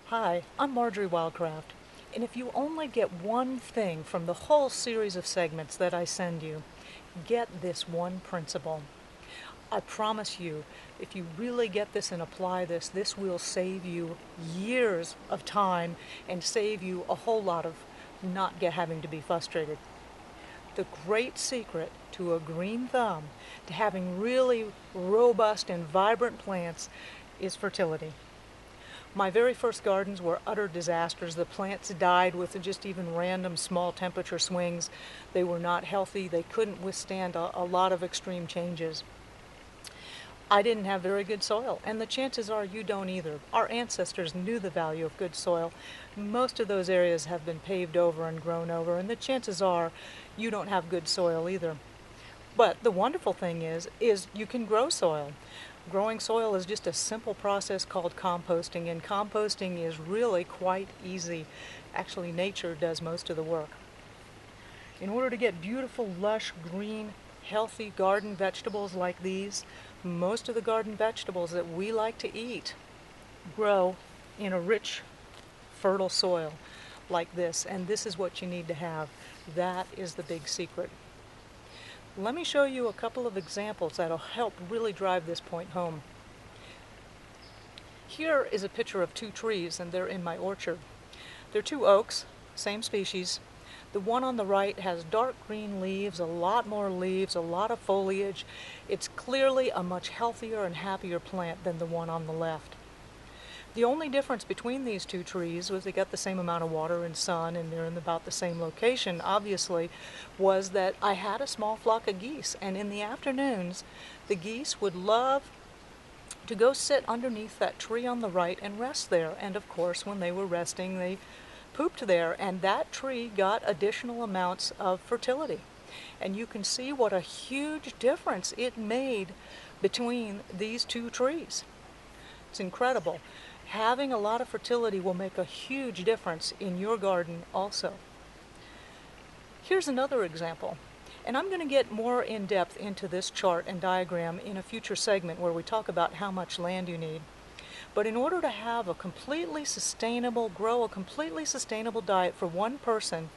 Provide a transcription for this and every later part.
Hi, I'm Marjory Wildcraft, and if you only get one thing from the whole series of segments that I send you, get this one principle. I promise you, if you really get this and apply this, this will save you years of time and save you a whole lot of having to be frustrated. The great secret to a green thumb, to having really robust and vibrant plants, is fertility. My very first gardens were utter disasters. The plants died with just even random small temperature swings. They were not healthy. They couldn't withstand a lot of extreme changes. I didn't have very good soil, and the chances are you don't either. Our ancestors knew the value of good soil. Most of those areas have been paved over and grown over, and the chances are you don't have good soil either. But the wonderful thing is you can grow soil. Growing soil is just a simple process called composting, and composting is really quite easy. Actually, nature does most of the work. In order to get beautiful, lush, green, healthy garden vegetables like these, most of the garden vegetables that we like to eat grow in a rich, fertile soil like this, and this is what you need to have. That is the big secret. Let me show you a couple of examples that'll help really drive this point home. Here is a picture of two trees, and they're in my orchard. They're two oaks, same species. The one on the right has dark green leaves, a lot more leaves, a lot of foliage. It's clearly a much healthier and happier plant than the one on the left. The only difference between these two trees was they got the same amount of water and sun, and they're in about the same location, obviously, was that I had a small flock of geese, and in the afternoons the geese would love to go sit underneath that tree on the right and rest there. And of course, when they were resting, they pooped there, and that tree got additional amounts of fertility. And you can see what a huge difference it made between these two trees. It's incredible. Having a lot of fertility will make a huge difference in your garden also. Here's another example, and I'm going to get more in depth into this chart and diagram in a future segment where we talk about how much land you need. But in order to have a completely sustainable, grow a completely sustainable diet for one person,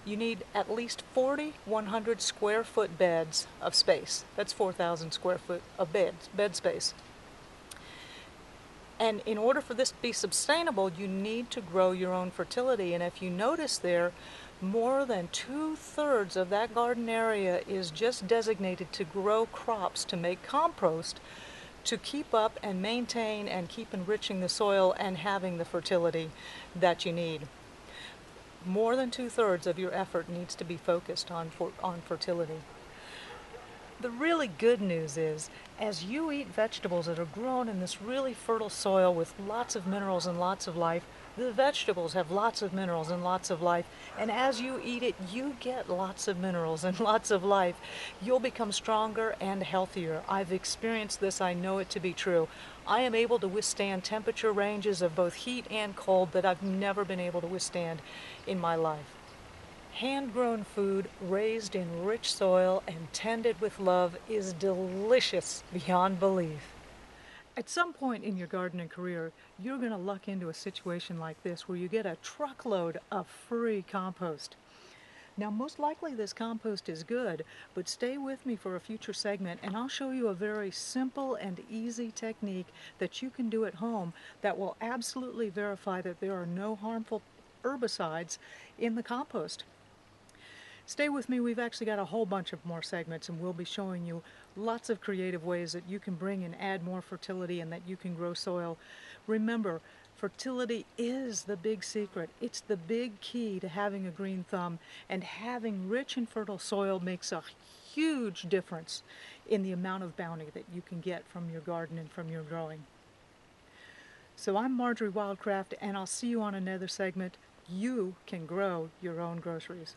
you need at least 4,100 square foot beds of space. That's 4,000 square foot of bed space. And in order for this to be sustainable, you need to grow your own fertility. And if you notice there, more than 2/3 of that garden area is just designated to grow crops, to make compost, to keep up and maintain and keep enriching the soil and having the fertility that you need. More than 2/3 of your effort needs to be focused on fertility. The really good news is, as you eat vegetables that are grown in this really fertile soil with lots of minerals and lots of life, the vegetables have lots of minerals and lots of life, and as you eat it, you get lots of minerals and lots of life. You'll become stronger and healthier. I've experienced this. I know it to be true. I am able to withstand temperature ranges of both heat and cold that I've never been able to withstand in my life. Hand-grown food raised in rich soil and tended with love is delicious beyond belief. At some point in your gardening career, you're going to luck into a situation like this where you get a truckload of free compost. Now, most likely this compost is good, but stay with me for a future segment and I'll show you a very simple and easy technique that you can do at home that will absolutely verify that there are no harmful herbicides in the compost. Stay with me. We've actually got a whole bunch of more segments, and we'll be showing you lots of creative ways that you can bring and add more fertility and that you can grow soil. Remember, fertility is the big secret. It's the big key to having a green thumb, and having rich and fertile soil makes a huge difference in the amount of bounty that you can get from your garden and from your growing. So I'm Marjory Wildcraft, and I'll see you on another segment. You can grow your own groceries.